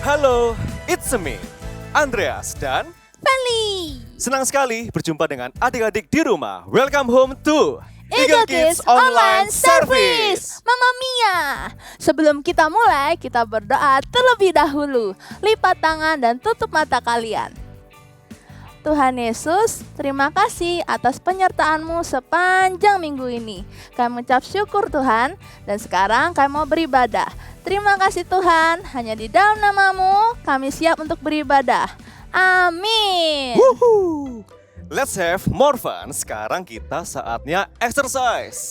Halo, it's me, Andreas dan Feli. senang sekali berjumpa dengan adik-adik di rumah. Welcome home to Eagle Kids Online Service. Mama Mia. Sebelum kita mulai, kita berdoa terlebih dahulu. Lipat tangan dan tutup mata kalian. Tuhan Yesus, terima kasih atas penyertaan-Mu sepanjang minggu ini. Kami mengucap syukur Tuhan, dan sekarang kami mau beribadah. Terima kasih Tuhan, hanya di dalam nama-Mu kami siap untuk beribadah. Amin. Woohoo! Let's have more fun. Sekarang kita saatnya exercise.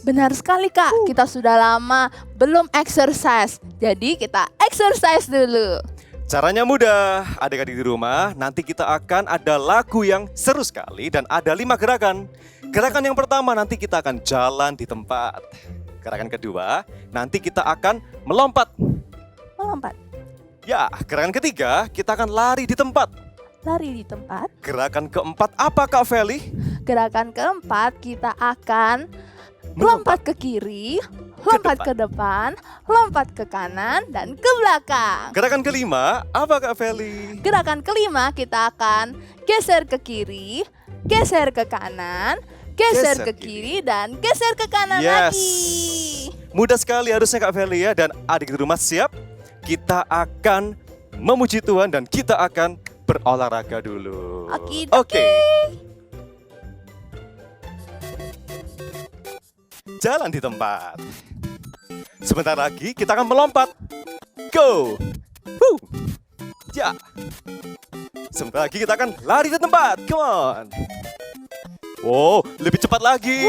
Benar sekali Kak, kita sudah lama belum exercise. Jadi kita exercise dulu. Caranya mudah, adik-adik di rumah. Nanti kita akan ada lagu yang seru sekali dan ada 5 gerakan. Gerakan yang pertama nanti kita akan jalan di tempat. Gerakan kedua nanti kita akan melompat. Melompat, Ya, gerakan ketiga kita akan lari di tempat. lari di tempat. Gerakan keempat apa Kak Feli? Gerakan keempat kita akan lompat ke kiri, lompat ke depan, lompat ke kanan, dan ke belakang. Gerakan kelima apa Kak Feli? Gerakan kelima kita akan geser ke kiri, geser ke kanan, geser ke kiri, dan geser ke kanan lagi. Mudah sekali harusnya Kak Feli ya. Dan adik di rumah siap? Kita akan memuji Tuhan dan kita akan berolahraga dulu. Oke. Jalan di tempat. Sebentar lagi kita akan melompat. Go. Woo. Ya. Sebentar lagi kita akan lari di tempat. Come on. Wow, lebih cepat lagi.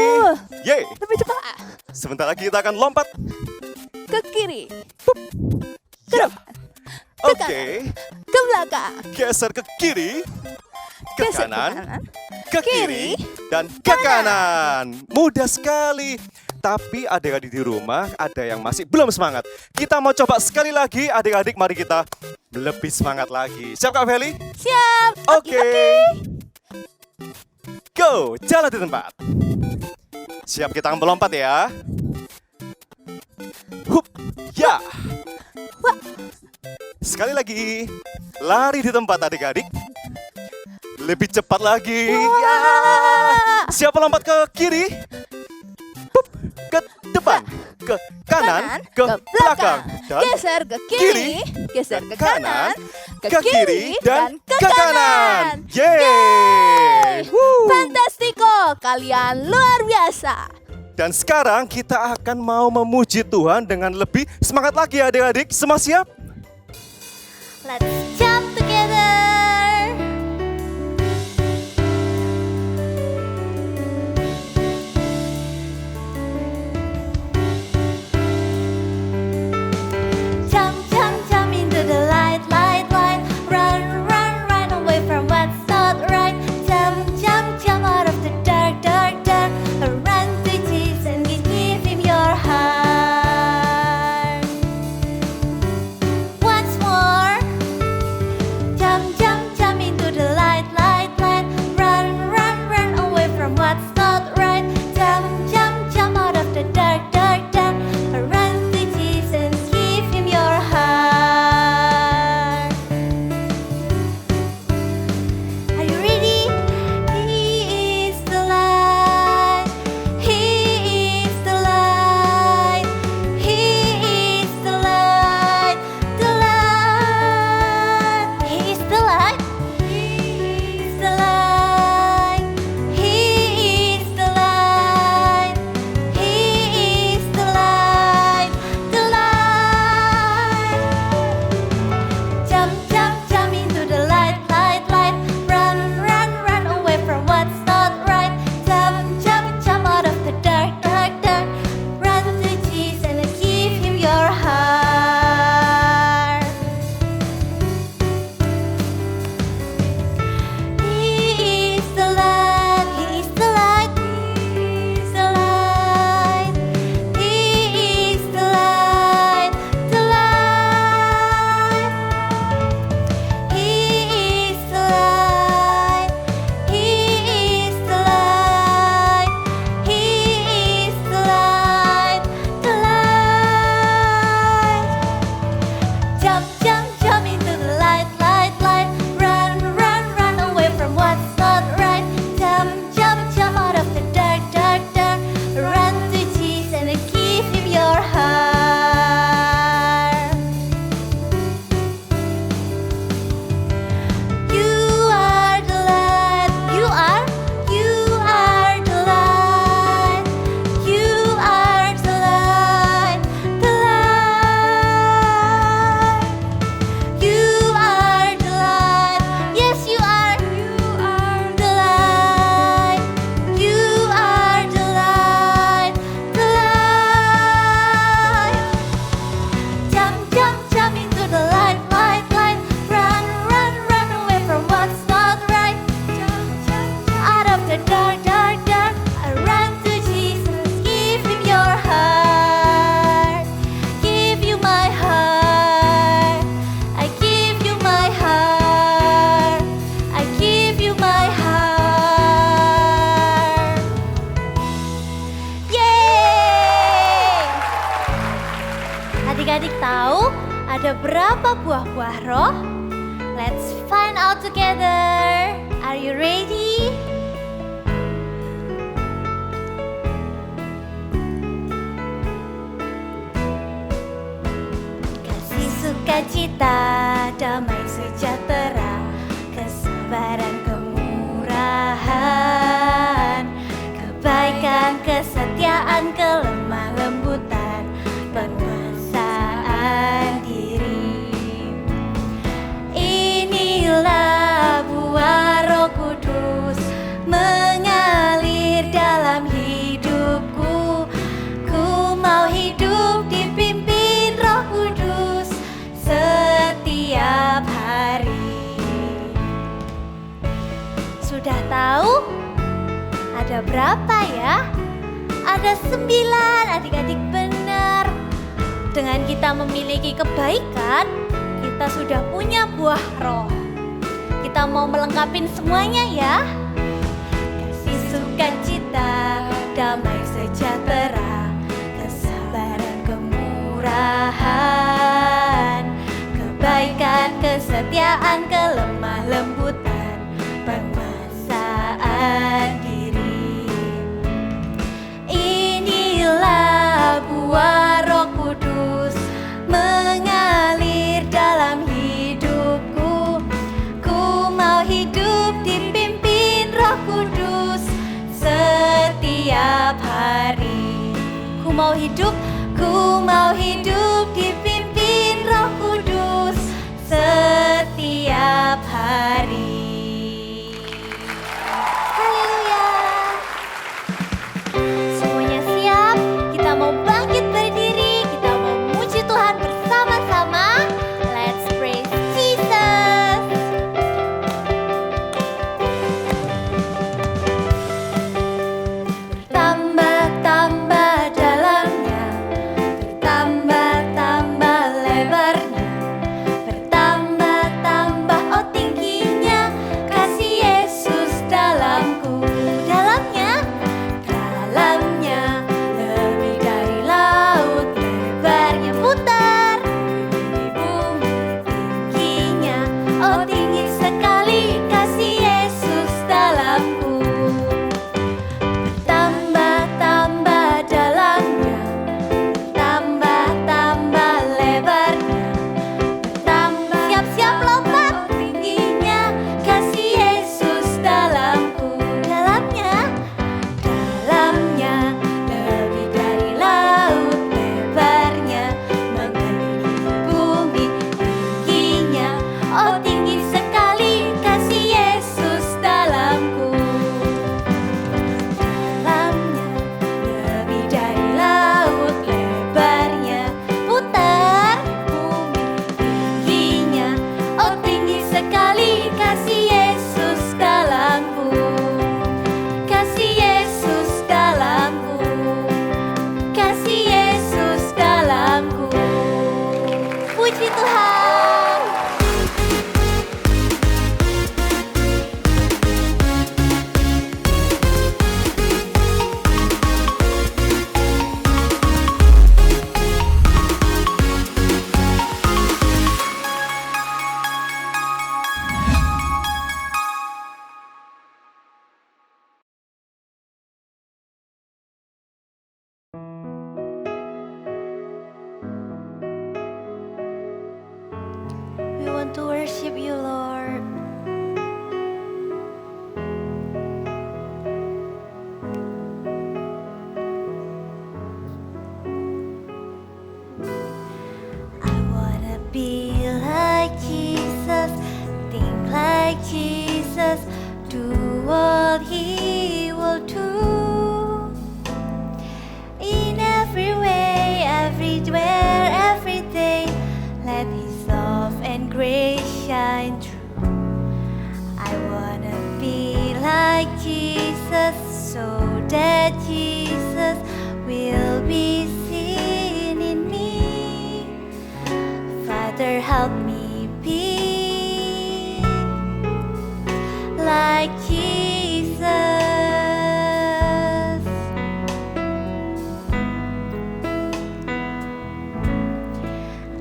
Yeay. Lebih cepat. Sebentar lagi kita akan lompat. Ke kiri, ke Ya. depan, Oke. ke belakang, Geser ke kiri, ke geser kanan, ke kiri, dan ke kanan. Mudah sekali. Tapi adik-adik di rumah ada yang masih belum semangat. Kita mau coba sekali lagi adik-adik, mari kita lebih semangat lagi. Siap Kak Feli? Siap. Oke. Go, jalan di tempat. Siap, kita akan melompat ya. Hup, ya. Sekali lagi, lari di tempat adik-adik. Lebih cepat lagi. Ya. Siapa lompat ke kiri? Hup, ke depan, ke kanan, ke belakang. Dan Geser ke kiri, geser ke kanan, ke kiri, dan ke kanan. Yeay! Woo! Fantastiko, kalian luar biasa. Dan sekarang kita akan mau memuji Tuhan dengan lebih semangat lagi adik-adik. Semua siap? Let's jump together. Jump, jump, jump into the light, light, light. Run, run, run away from what's not right. Jump, jump, jump out of the dark, dark, dark. Run to Jesus and give Him your heart. Once more. Ada berapa buah-buah roh? Let's find out together. Are you ready? Kasih, sukacita, damai sejahtera, kesabaran, kemurahan, kebaikan, kesetiaan, kelemah lembutan, penguasaan diri. Inilah buah Roh Kudus mengalir dalam hidupku. Ku mau hidup dipimpin Roh Kudus setiap hari. Sudah tahu? Ada berapa ya? Ada 9, adik-adik benar. Dengan kita memiliki kebaikan, kita sudah punya buah roh. Kita mau melengkapi semuanya ya. Kasih, sukacita, damai sejahtera, kesabaran, kemurahan, kebaikan, kesetiaan, kelemah lembutan, penguasaan diri. Inilah buah Roh Kudus mengalir dalam hidupku. Ku mau hidup dipimpin Roh Kudus setiap hari. Ku mau hidup dipimpin Roh Kudus setiap hari. Haleluya. Semuanya siap? Kita mau bangkit berdiri, kita mau muji Tuhan bersama-sama. Let's praise Jesus. Bertambah-tambah dalamnya, bertambah-tambah lebarnya, bertambah-tambah oh tingginya kasih Yesus dalamku. Dalamnya lebih dari laut, lebarnya putar di bumi, tingginya oh tinggi sekali kasih Yesus dalamku. Bertambah-tambah dalamnya, bertambah-tambah lebarnya, bertambah, siap-siap lompat, tingginya kasih Yesus dalamku. Dalamnya lebih dari laut, lebarnya mengelilingi bumi, tingginya oh tinggi sekali kasih Yesus dalamku. Dalamnya lebih dari laut, lebarnya putar bumi, tingginya oh tinggi sekali kasih Yesus dalamku. Kasih Yesus dalamku, kasih Yesus dalamku. Puji Tuhan. We want to worship you, Lord. I wanna be like Jesus, think like Jesus, do what He will do. In every way, everywhere, every day, let His love and grace shine through. I wanna be like Jesus, so that Jesus will be seen in me. Father, help me be like Jesus.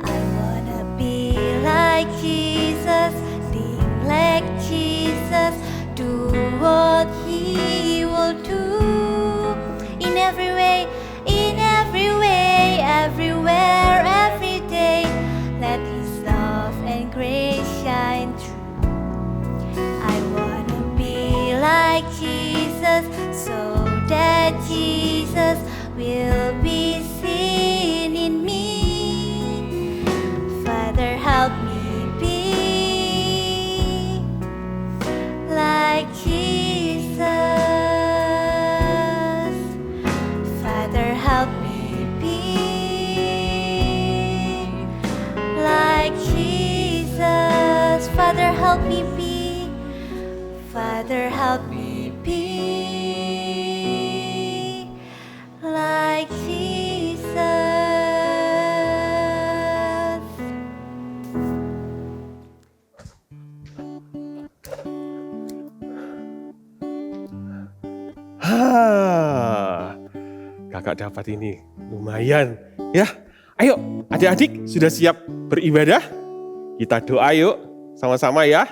I wanna be that Jesus will be seen in me. Father, help me be like Jesus. Father, help me be like Jesus. Father, help me be. Father, help me be like Jesus. Kakak dapat ini, lumayan ya. Ayo adik-adik sudah siap beribadah? Kita doa yuk sama-sama ya.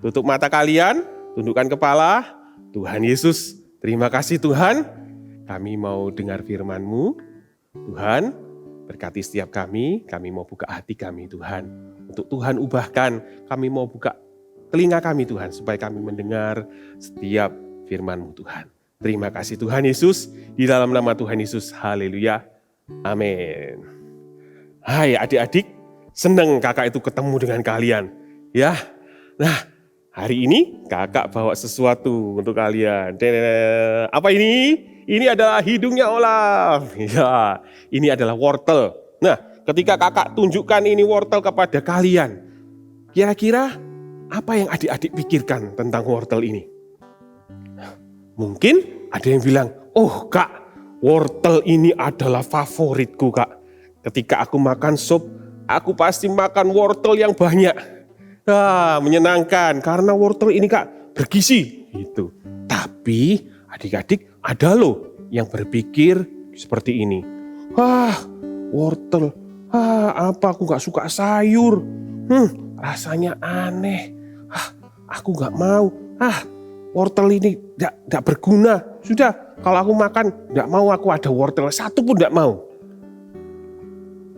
Tutup mata kalian, tundukkan kepala. Tuhan Yesus, terima kasih Tuhan. Kami mau dengar firman-Mu. Tuhan, berkati setiap kami mau buka hati kami Tuhan. Untuk Tuhan ubahkan, kami mau buka telinga kami Tuhan, supaya kami mendengar setiap firman-Mu Tuhan. Terima kasih Tuhan Yesus, di dalam nama Tuhan Yesus, haleluya, amin. Hai adik-adik, senang kakak itu ketemu dengan kalian. Ya, nah hari ini kakak bawa sesuatu untuk kalian. Apa ini? Ini adalah hidungnya Olaf. Ya, ini adalah wortel. Nah, ketika kakak tunjukkan ini wortel kepada kalian, kira-kira apa yang adik-adik pikirkan tentang wortel ini? Mungkin ada yang bilang, oh kak, wortel ini adalah favoritku kak. Ketika aku makan sup, aku pasti makan wortel yang banyak. Menyenangkan karena wortel ini kak bergizi. Gitu. Tapi adik-adik ada loh yang berpikir seperti ini. Wortel, apa aku gak suka sayur. Rasanya aneh. Aku gak mau. Wortel ini tidak berguna. Sudah, kalau aku makan, tidak mau aku ada wortel. Satu pun tidak mau.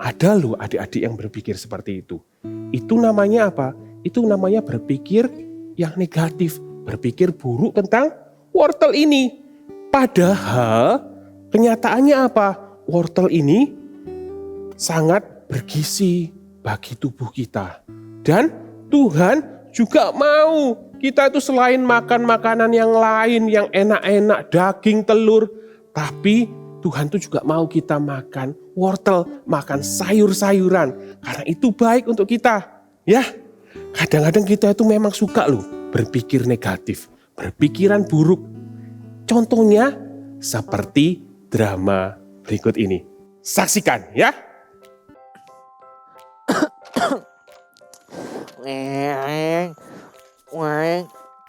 Ada loh adik-adik yang berpikir seperti itu. Itu namanya apa? Itu namanya berpikir yang negatif. Berpikir buruk tentang wortel ini. Padahal kenyataannya apa? Wortel ini sangat bergizi bagi tubuh kita. Dan Tuhan juga mau kita itu selain makan makanan yang lain yang enak-enak, daging, telur, tapi Tuhan itu juga mau kita makan wortel, makan sayur-sayuran. Karena itu baik untuk kita. Ya, kadang-kadang kita itu memang suka loh berpikir negatif, berpikiran buruk. Contohnya seperti drama berikut ini. Saksikan ya.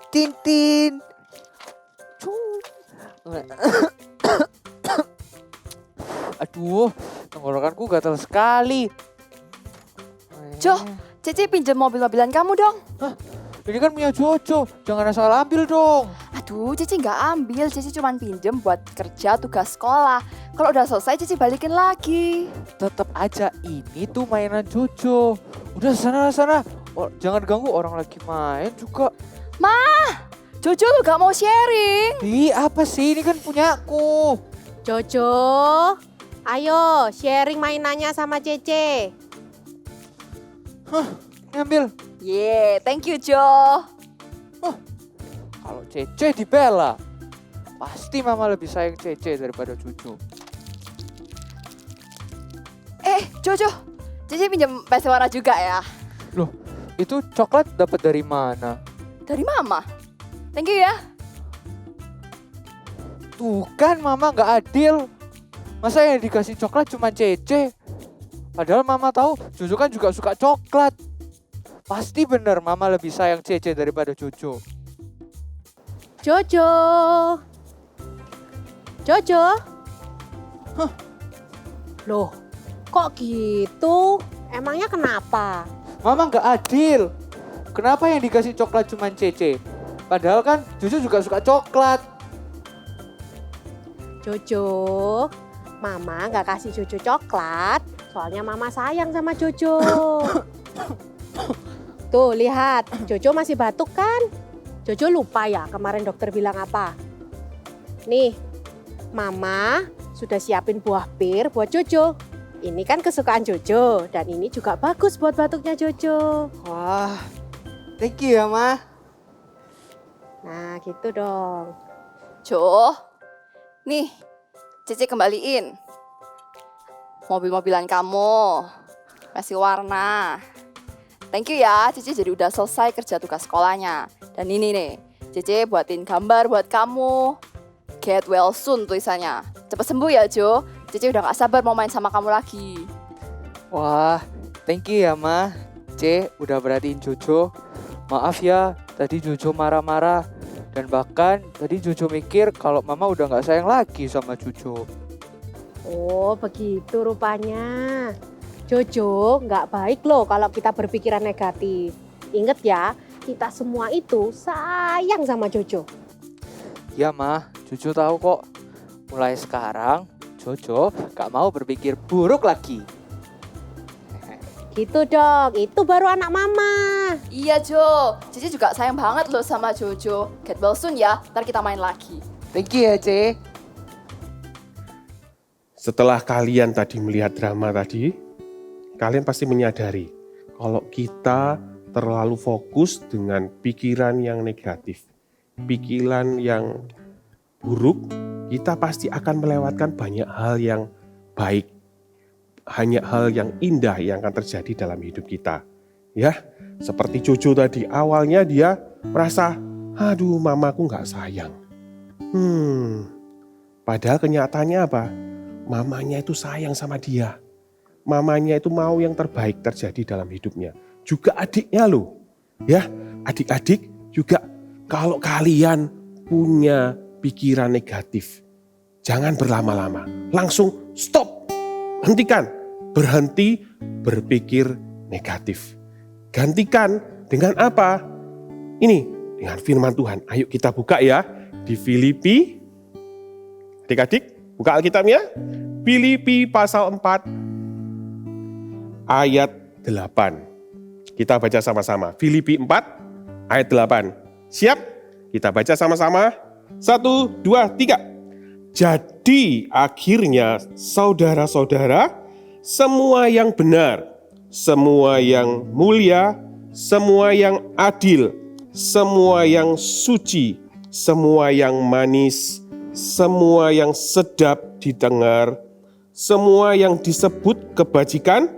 Tintin. Aduh, tenggorokanku gatal sekali. Jo, Cece pinjam mobil-mobilan kamu dong. Ini kan punya Jojo, jangan asal ambil dong. Aduh, Cece nggak ambil, Cece cuma pinjam buat kerja tugas sekolah. Kalau udah selesai, Cece balikin lagi. Tetap aja ini tuh mainan Jojo. Udah sana. Jangan ganggu orang lagi main juga. Jojo lu gak mau sharing. Ih, apa sih? Ini kan punyaku. Jojo, ayo sharing mainannya sama Cece. Ngambil. Yeah, thank you Jo. Kalau Cece dibela, pasti mama lebih sayang Cece daripada Jojo. Jojo, Cece pinjam bahasa warna juga ya. Loh, itu coklat dapat dari mana? Dari mama. Thank you ya. Tuh kan mama gak adil. Masa yang dikasih coklat cuma Cece? Padahal mama tahu Jojo kan juga suka coklat. Pasti bener mama lebih sayang Cece daripada Jojo. Jojo. Loh, kok gitu? Emangnya kenapa? Mama gak adil. Kenapa yang dikasih coklat cuma Cece? Padahal kan Jojo juga suka coklat. Jojo, Mama gak kasih Jojo coklat, soalnya Mama sayang sama Jojo. Tuh lihat, Jojo masih batuk kan? Jojo lupa ya kemarin dokter bilang apa? Nih, Mama sudah siapin buah pir buat Jojo. Ini kan kesukaan Jojo dan ini juga bagus buat batuknya Jojo. Wah, thank you ya, Ma. Nah, gitu dong. Jo, nih Cici kembaliin. Mobil-mobilan kamu, kasih warna. Thank you ya, Cici jadi udah selesai kerja tugas sekolahnya. Dan ini nih, Cici buatin gambar buat kamu. Get well soon tulisannya. Cepet sembuh ya Jo, Cici udah gak sabar mau main sama kamu lagi. Wah, thank you ya, Ma. C udah perhatiin Jojo. Maaf ya, tadi Jojo marah-marah. Dan bahkan tadi Jojo mikir kalau Mama udah gak sayang lagi sama Jojo. Oh, begitu rupanya. Jojo, nggak baik loh kalau kita berpikiran negatif. Ingat ya, kita semua itu sayang sama Jojo. Ya, Ma, Jojo tahu kok. Mulai sekarang, Jojo gak mau berpikir buruk lagi. Gitu dong, itu baru anak mama. Iya Jo, Cici juga sayang banget loh sama Jojo. Get well soon ya, ntar kita main lagi. Thank you ya, C. Setelah kalian tadi melihat drama tadi, kalian pasti menyadari kalau kita terlalu fokus dengan pikiran yang negatif, pikiran yang buruk, kita pasti akan melewatkan banyak hal yang baik, hanya hal yang indah yang akan terjadi dalam hidup kita. Ya, seperti Jojo tadi, awalnya dia merasa, aduh mamaku gak sayang. Padahal kenyataannya apa? Mamanya itu sayang sama dia. Mamanya itu mau yang terbaik terjadi dalam hidupnya. Juga adiknya loh. Ya, adik-adik juga kalau kalian punya pikiran negatif, jangan berlama-lama. Langsung stop. Hentikan. Berhenti berpikir negatif. Gantikan dengan apa? Ini dengan firman Tuhan. Ayo kita buka ya di Filipi. Adik-adik, buka Alkitabnya. Filipi pasal 4 ayat 8. Kita baca sama-sama. Filipi 4 ayat 8. Siap? Kita baca sama-sama. 1, 2, 3. Jadi akhirnya saudara-saudara, semua yang benar, semua yang mulia, semua yang adil, semua yang suci, semua yang manis, semua yang sedap didengar, semua yang disebut kebajikan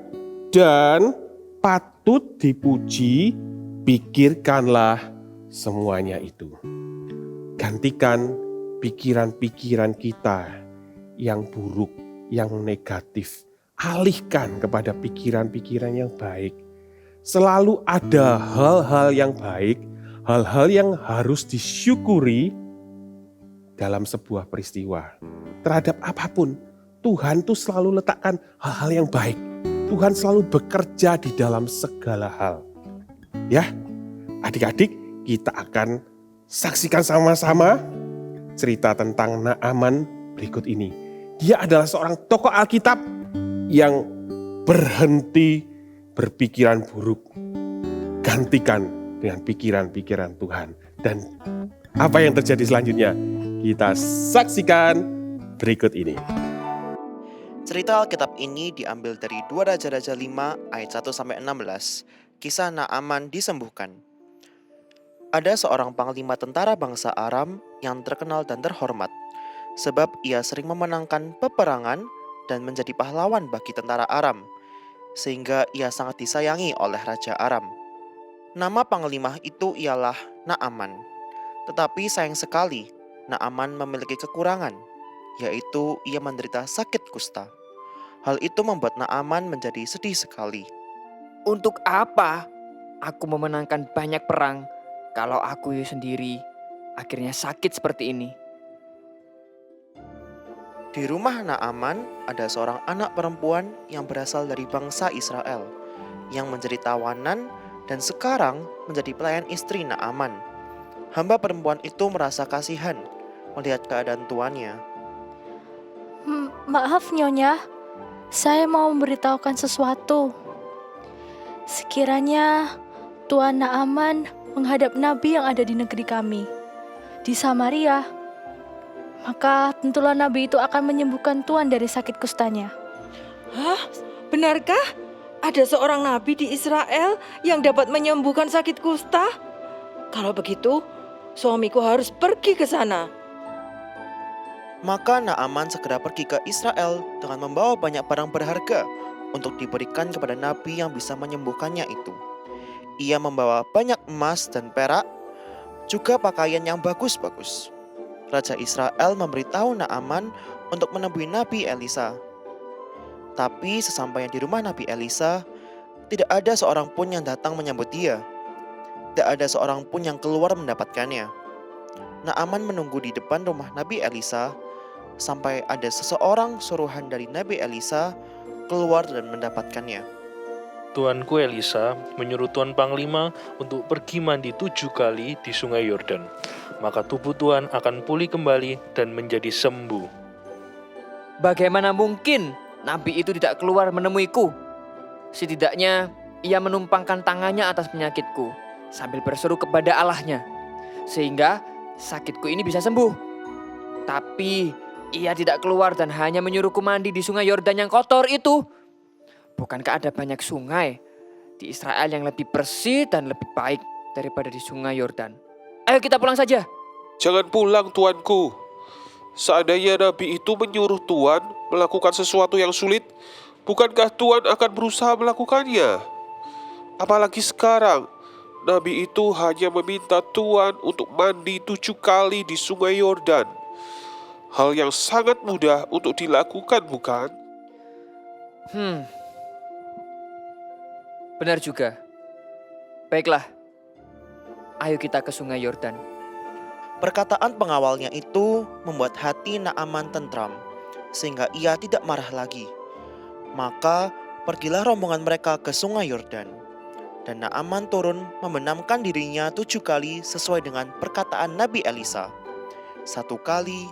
dan patut dipuji, pikirkanlah semuanya itu. Gantikan pikiran-pikiran kita yang buruk, yang negatif. Alihkan kepada pikiran-pikiran yang baik. Selalu ada hal-hal yang baik, hal-hal yang harus disyukuri dalam sebuah peristiwa. Terhadap apapun, Tuhan tuh selalu letakkan hal-hal yang baik. Tuhan selalu bekerja di dalam segala hal. Ya, adik-adik, kita akan saksikan sama-sama cerita tentang Naaman berikut ini. Dia adalah seorang tokoh Alkitab yang berhenti berpikiran buruk. Gantikan dengan pikiran-pikiran Tuhan. Dan apa yang terjadi selanjutnya? Kita saksikan berikut ini. Cerita Alkitab ini diambil dari 2 Raja-Raja 5 ayat 1-16, kisah Naaman disembuhkan. Ada seorang panglima tentara bangsa Aram yang terkenal dan terhormat, sebab ia sering memenangkan peperangan dan menjadi pahlawan bagi tentara Aram, sehingga ia sangat disayangi oleh Raja Aram. Nama panglima itu ialah Naaman, tetapi sayang sekali Naaman memiliki kekurangan, yaitu ia menderita sakit kusta. Hal itu membuat Naaman menjadi sedih sekali. Untuk apa aku memenangkan banyak perang kalau aku sendiri akhirnya sakit seperti ini? Di rumah Naaman ada seorang anak perempuan yang berasal dari bangsa Israel yang menjadi tawanan dan sekarang menjadi pelayan istri Naaman. Hamba perempuan itu merasa kasihan melihat keadaan tuannya. Maaf Nyonya, saya mau memberitahukan sesuatu. Sekiranya Tuan Naaman menghadap nabi yang ada di negeri kami, di Samaria. maka tentulah nabi itu akan menyembuhkan Tuhan dari sakit kustanya. Hah? Benarkah ada seorang nabi di Israel yang dapat menyembuhkan sakit kusta? Kalau begitu, suamiku harus pergi ke sana. Maka Naaman segera pergi ke Israel dengan membawa banyak barang berharga untuk diberikan kepada nabi yang bisa menyembuhkannya itu. Ia membawa banyak emas dan perak, juga pakaian yang bagus-bagus. Raja Israel memberitahu Naaman untuk menemui Nabi Elisa. Tapi sesampainya di rumah Nabi Elisa, tidak ada seorang pun yang datang menyambut dia. Tidak ada seorang pun yang keluar mendapatkannya. Naaman menunggu di depan rumah Nabi Elisa sampai ada seseorang suruhan dari Nabi Elisa keluar dan mendapatkannya. Tuanku Elisa menyuruh Tuan Panglima untuk pergi mandi 7 kali di sungai Yordan. Maka tubuh Tuan akan pulih kembali dan menjadi sembuh. Bagaimana mungkin nabi itu tidak keluar menemuiku? Setidaknya ia menumpangkan tangannya atas penyakitku sambil berseru kepada Allahnya, sehingga sakitku ini bisa sembuh. Tapi ia tidak keluar dan hanya menyuruhku mandi di sungai Yordan yang kotor itu. Bukankah ada banyak sungai di Israel yang lebih bersih dan lebih baik daripada di sungai Yordan? Ayo kita pulang saja. Jangan pulang, tuanku. Seandainya nabi itu menyuruh Tuan melakukan sesuatu yang sulit, bukankah Tuan akan berusaha melakukannya? Apalagi sekarang, nabi itu hanya meminta Tuan untuk mandi 7 kali di sungai Yordan. Hal yang sangat mudah untuk dilakukan, bukan? Benar juga. Baiklah, ayo kita ke sungai Yordan. Perkataan pengawalnya itu membuat hati Naaman tentram, sehingga ia tidak marah lagi. Maka pergilah rombongan mereka ke sungai Yordan. Dan Naaman turun membenamkan dirinya 7 kali sesuai dengan perkataan Nabi Elisa. 1 kali,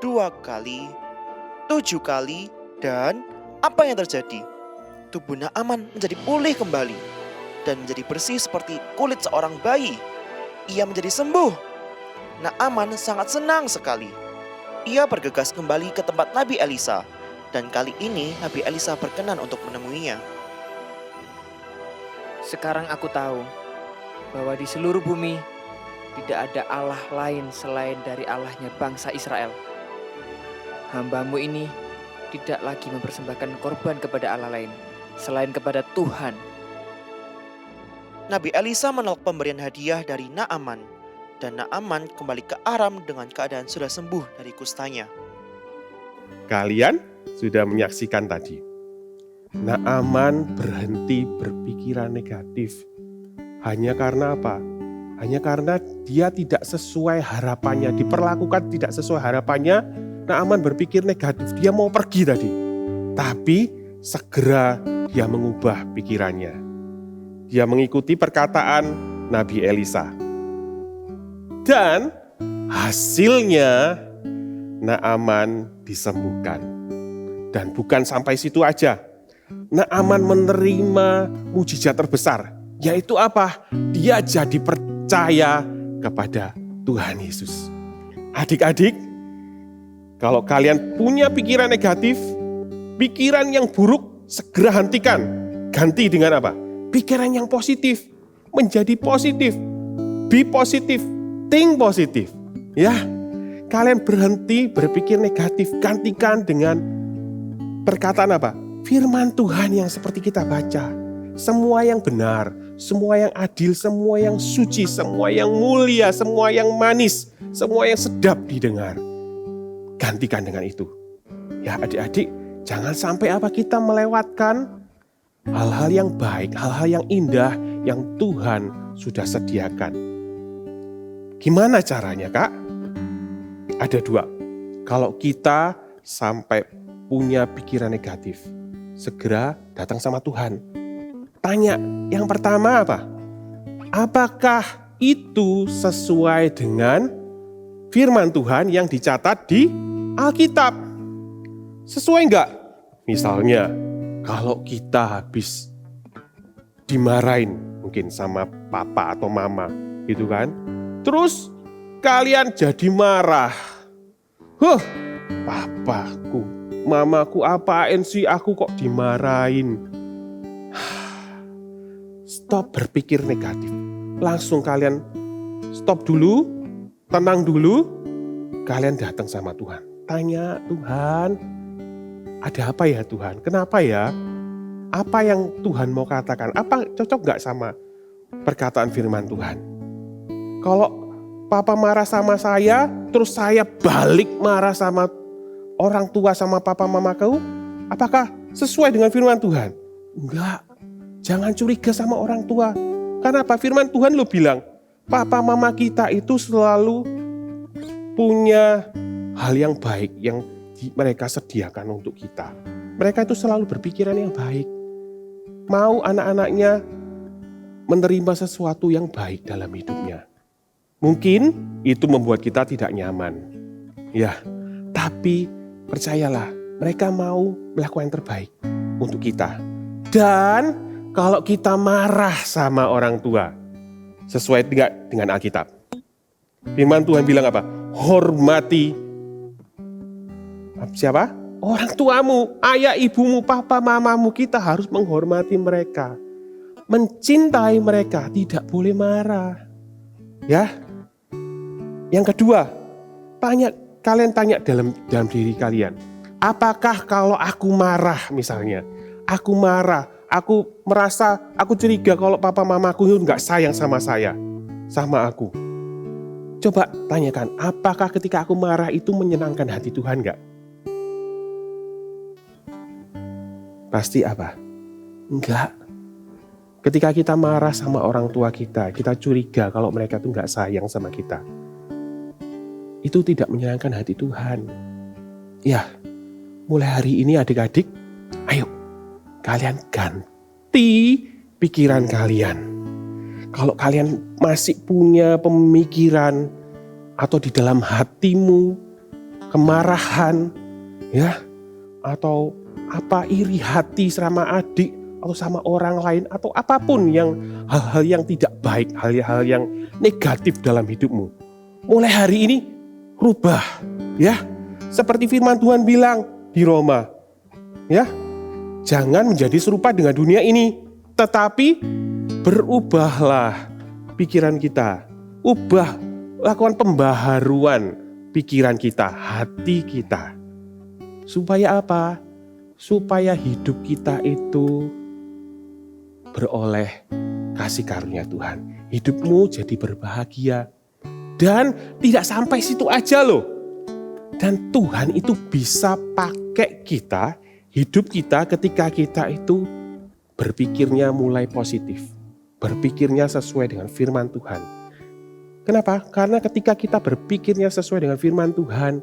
2 kali, 7 kali, dan apa yang terjadi? Tubuh Naaman menjadi pulih kembali dan menjadi bersih seperti kulit seorang bayi. Ia menjadi sembuh. Naaman sangat senang sekali. Ia bergegas kembali ke tempat Nabi Elisa, dan kali ini Nabi Elisa berkenan untuk menemuinya. Sekarang aku tahu bahwa di seluruh bumi tidak ada Allah lain selain dari Allahnya bangsa Israel. Hamba-Mu ini tidak lagi mempersembahkan korban kepada Allah lain selain kepada Tuhan. Nabi Elisa menolak pemberian hadiah dari Naaman, dan Naaman kembali ke Aram dengan keadaan sudah sembuh dari kustanya. Kalian sudah menyaksikan tadi. Naaman berhenti berpikiran negatif. Hanya karena apa? Hanya karena dia tidak sesuai harapannya, diperlakukan tidak sesuai harapannya. Naaman berpikir negatif, dia mau pergi tadi. Tapi segera dia mengubah pikirannya. Dia mengikuti perkataan Nabi Elisa. Dan hasilnya Naaman disembuhkan. Dan bukan sampai situ aja. Naaman menerima mujizat terbesar. Yaitu apa? Dia jadi percaya kepada Tuhan Yesus. Adik-adik, kalau kalian punya pikiran negatif, pikiran yang buruk, segera hentikan. Ganti dengan apa? Pikiran yang positif. Menjadi positif. Be positif. Think positif. Ya, kalian berhenti berpikir negatif. Gantikan dengan perkataan apa? Firman Tuhan yang seperti kita baca. Semua yang benar, semua yang adil, semua yang suci, semua yang mulia, semua yang manis, semua yang sedap didengar. Gantikan dengan itu. Ya adik-adik, jangan sampai apa kita melewatkan hal-hal yang baik, hal-hal yang indah yang Tuhan sudah sediakan. Gimana caranya, Kak? Ada 2. Kalau kita sampai punya pikiran negatif, segera datang sama Tuhan. Tanya, yang pertama apa? Apakah itu sesuai dengan firman Tuhan yang dicatat di Alkitab? Sesuai enggak? Misalnya, kalau kita habis dimarahin mungkin sama papa atau mama, gitu kan? Terus kalian jadi marah. Huh, papaku, mamaku apain sih aku kok dimarahin? Stop berpikir negatif. Langsung kalian stop dulu, tenang dulu. Kalian datang sama Tuhan. Tanya, Tuhan, ada apa ya Tuhan? Kenapa ya? Apa yang Tuhan mau katakan? Apa cocok gak sama perkataan firman Tuhan? Kalau papa marah sama saya, terus saya balik marah sama orang tua sama papa mamaku, apakah sesuai dengan firman Tuhan? Enggak. Jangan curiga sama orang tua. Karena apa? Firman Tuhan lo bilang, papa mama kita itu selalu punya hal yang baik yang mereka sediakan untuk kita. Mereka itu selalu berpikiran yang baik. Mau anak-anaknya menerima sesuatu yang baik dalam hidupnya. Mungkin itu membuat kita tidak nyaman. Ya, tapi percayalah, mereka mau melakukan yang terbaik untuk kita. Dan kalau kita marah sama orang tua, sesuai dengan Alkitab. Firman Tuhan bilang apa? Hormati siapa? Orang tuamu, ayah ibumu, papa mamamu. Kita harus menghormati mereka. Mencintai mereka, tidak boleh marah. Ya. Yang kedua, kalian tanya dalam diri kalian. Apakah kalau aku marah misalnya, aku marah, aku merasa, aku curiga kalau papa mamaku itu nggak sayang sama saya, sama aku. Coba tanyakan, apakah ketika aku marah itu menyenangkan hati Tuhan nggak? Pasti apa? Enggak. Ketika kita marah sama orang tua kita curiga kalau mereka tuh nggak sayang sama kita. Itu tidak menyenangkan hati Tuhan. Ya, mulai hari ini adik-adik, ayo. Kalian ganti pikiran kalian. Kalau kalian masih punya pemikiran atau di dalam hatimu kemarahan, ya, atau apa iri hati sama adik atau sama orang lain atau apapun yang hal-hal yang tidak baik, hal-hal yang negatif dalam hidupmu. Mulai hari ini rubah, ya. Seperti firman Tuhan bilang di Roma, ya. Jangan menjadi serupa dengan dunia ini, tetapi berubahlah pikiran kita. Lakukan pembaharuan pikiran kita, hati kita. Supaya apa? Supaya hidup kita itu beroleh kasih karunia Tuhan. Hidupmu jadi berbahagia. Dan tidak sampai situ aja loh. Dan Tuhan itu bisa pakai kita, hidup kita ketika kita itu berpikirnya mulai positif. Berpikirnya sesuai dengan firman Tuhan. Kenapa? Karena ketika kita berpikirnya sesuai dengan firman Tuhan,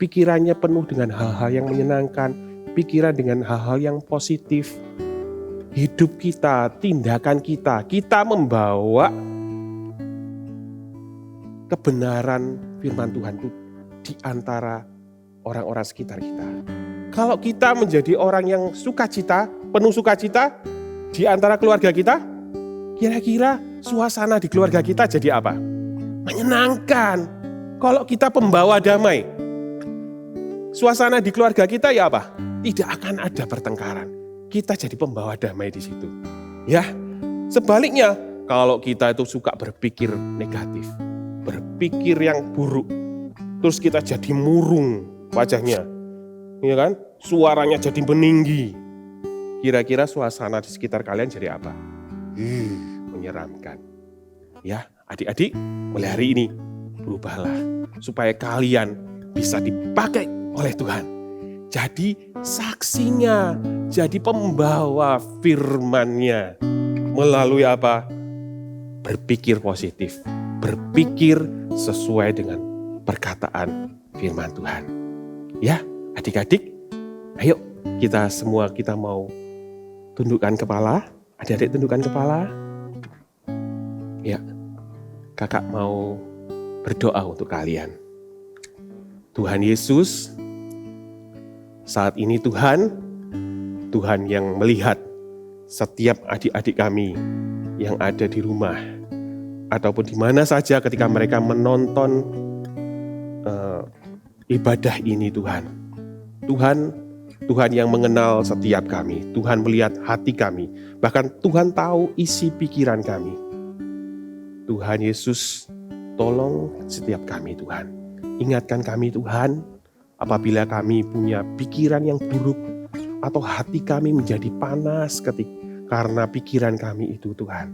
pikirannya penuh dengan hal-hal yang menyenangkan, pikiran dengan hal-hal yang positif. Hidup kita, tindakan kita membawa kebenaran firman Tuhan itu di antara orang-orang sekitar kita. Kalau kita menjadi orang yang sukacita, penuh sukacita di antara keluarga kita, kira-kira suasana di keluarga kita jadi apa? Menyenangkan. Kalau kita pembawa damai, suasana di keluarga kita ya apa? Tidak akan ada pertengkaran. Kita jadi pembawa damai di situ. Ya, sebaliknya kalau kita itu suka berpikir negatif, berpikir yang buruk, terus kita jadi murung wajahnya, ya kan? Suaranya jadi meninggi. Kira-kira suasana di sekitar kalian jadi apa? Menyeramkan. Ya, adik-adik, mulai hari ini berubahlah supaya kalian bisa dipakai oleh Tuhan. Jadi saksinya, jadi pembawa firman-Nya. Melalui apa? Berpikir positif, berpikir sesuai dengan perkataan firman Tuhan. Ya, adik-adik, ayo kita mau tundukkan kepala. Adik-adik tundukkan kepala. Ya, kakak mau berdoa untuk kalian. Tuhan Yesus, saat ini Tuhan yang melihat setiap adik-adik kami yang ada di rumah ataupun di mana saja ketika mereka menonton ibadah ini Tuhan. Tuhan yang mengenal setiap kami. Tuhan melihat hati kami. Bahkan Tuhan tahu isi pikiran kami. Tuhan Yesus, tolong setiap kami Tuhan. Ingatkan kami Tuhan, apabila kami punya pikiran yang buruk atau hati kami menjadi panas karena pikiran kami itu Tuhan.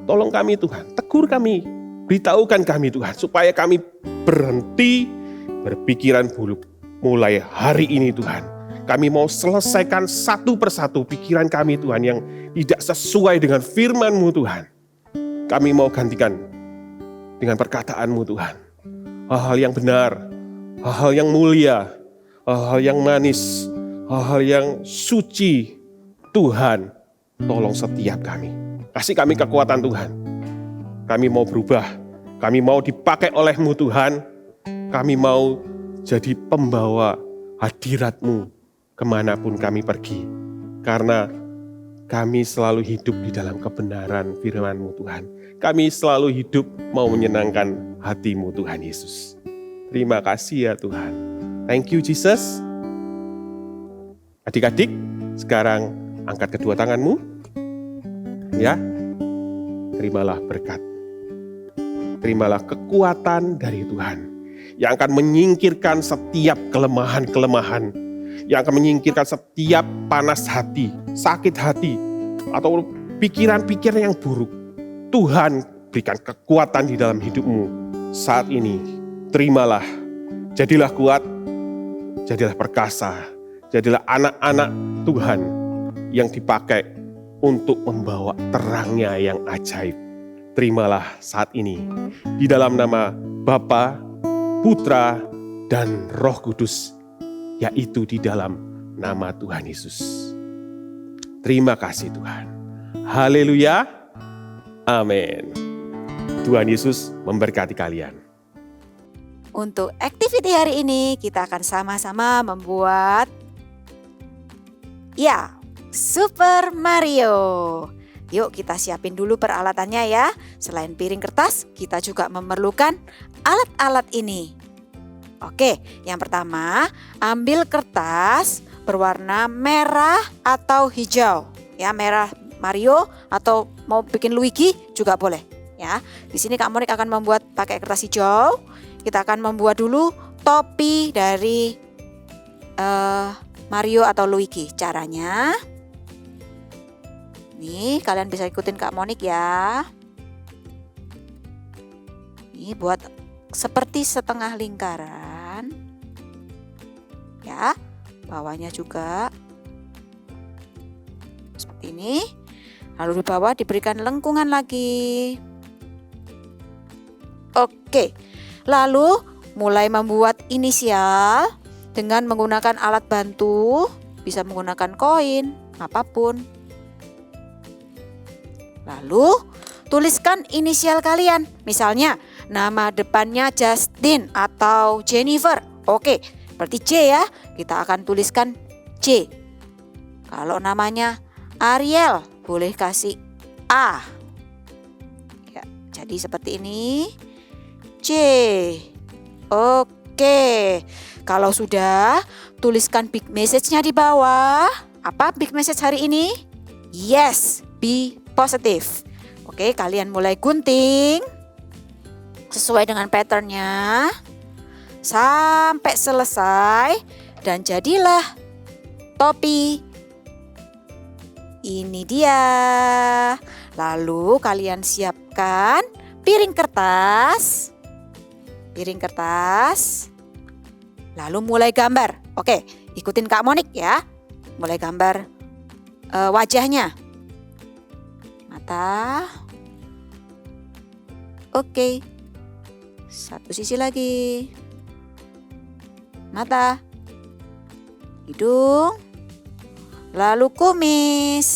Tolong kami Tuhan, tegur kami, beritahukan kami Tuhan, supaya kami berhenti berpikiran buruk mulai hari ini Tuhan. Kami mau selesaikan satu persatu pikiran kami Tuhan yang tidak sesuai dengan firman-Mu Tuhan. Kami mau gantikan dengan perkataan-Mu Tuhan. Hal-hal yang benar, hal-hal yang mulia, hal-hal yang manis, hal-hal yang suci. Tuhan, tolong setiap kami. Kasih kami kekuatan Tuhan. Kami mau berubah. Kami mau dipakai oleh-Mu Tuhan. Kami mau jadi pembawa hadirat-Mu kemanapun kami pergi. Karena kami selalu hidup di dalam kebenaran firman-Mu Tuhan. Kami selalu hidup mau menyenangkan hati-Mu Tuhan Yesus. Terima kasih ya Tuhan. Thank you Jesus. Adik-adik, sekarang angkat kedua tanganmu. Ya, terimalah berkat. Terimalah kekuatan dari Tuhan yang akan menyingkirkan setiap kelemahan-kelemahan, yang akan menyingkirkan setiap panas hati, sakit hati, atau pikiran-pikiran yang buruk. Tuhan berikan kekuatan di dalam hidupmu saat ini. Terimalah, jadilah kuat, jadilah perkasa, jadilah anak-anak Tuhan yang dipakai untuk membawa terangnya yang ajaib. Terimalah saat ini di dalam nama Bapa, Putra, dan Roh Kudus, yaitu di dalam nama Tuhan Yesus. Terima kasih Tuhan. Haleluya. Amin. Tuhan Yesus memberkati kalian. Untuk activity hari ini kita akan sama-sama membuat Super Mario. Yuk kita siapin dulu peralatannya ya. Selain piring kertas, kita juga memerlukan alat-alat ini. Oke, yang pertama, ambil kertas berwarna merah atau hijau. Ya, merah Mario atau mau bikin Luigi juga boleh. Ya, di sini Kak Monik akan membuat pakai kertas hijau. Kita akan membuat dulu topi dari Mario atau Luigi. Caranya, nih kalian bisa ikutin Kak Monik ya. Nih buat seperti setengah lingkaran. Ya, bawahnya juga seperti ini. Lalu di bawah diberikan lengkungan lagi. Oke, lalu mulai membuat inisial dengan menggunakan alat bantu. Bisa menggunakan koin, apapun. Lalu tuliskan inisial kalian. Misalnya nama depannya Justin atau Jennifer. Oke, berarti J ya. Kita akan tuliskan J. Kalau namanya Ariel, boleh kasih A. Ya, jadi seperti ini. J. Oke. Kalau sudah, tuliskan big message-nya di bawah. Apa big message hari ini? Yes, be positive. Oke, kalian mulai gunting sesuai dengan patternnya sampai selesai dan jadilah topi. Ini dia. Lalu kalian siapkan piring kertas. Lalu mulai gambar. Oke, ikutin Kak Monik ya. Mulai gambar wajahnya. Mata. Oke. Satu sisi lagi. Mata. Hidung. Lalu kumis.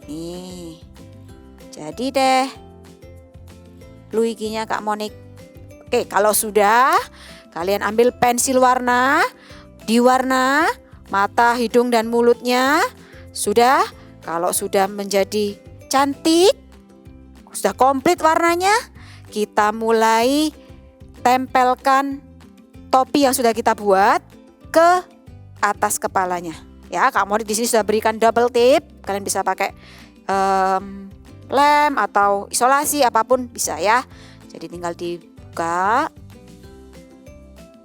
Nih. Jadi deh Luigi-nya Kak Monik. Oke, kalau sudah, kalian ambil pensil warna, diwarna mata, hidung, dan mulutnya. Sudah, kalau sudah menjadi cantik, sudah komplit warnanya, kita mulai tempelkan topi yang sudah kita buat ke atas kepalanya. Ya, Kak Moni di sini sudah berikan double tip. Kalian bisa pakai lem atau isolasi apapun bisa ya. Jadi tinggal dibuka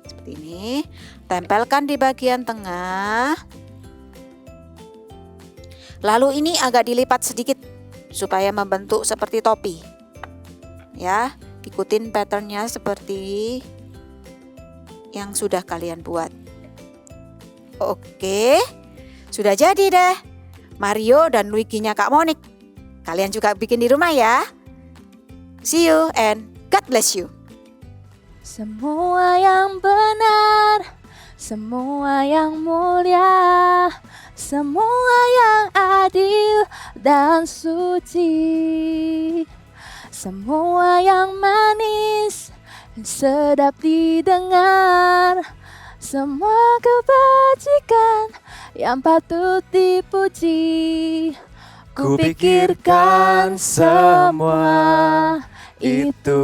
seperti ini. Tempelkan di bagian tengah. Lalu ini agak dilipat sedikit supaya membentuk seperti topi. Ya, ikutin patternnya seperti yang sudah kalian buat. Oke, sudah jadi deh Mario dan Luigi-nya Kak Monik. Kalian juga bikin di rumah ya. See you and God bless you. Semua yang benar, semua yang mulia, semua yang adil dan suci, semua yang manis dan sedap didengar, semua kebajikan yang patut dipuji. Kupikirkan semua itu.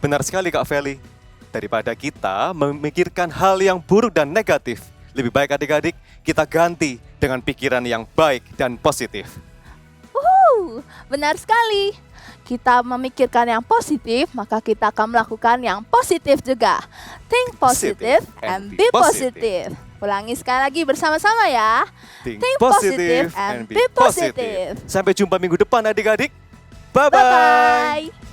Benar sekali Kak Feli. Daripada kita memikirkan hal yang buruk dan negatif, lebih baik adik-adik kita ganti dengan pikiran yang baik dan positif. Benar sekali. Kita memikirkan yang positif, maka kita akan melakukan yang positif juga. Think positive and be positive. Ulangi sekali lagi bersama-sama ya. Think positive and be positive. Sampai jumpa minggu depan adik-adik. Bye-bye. Bye-bye.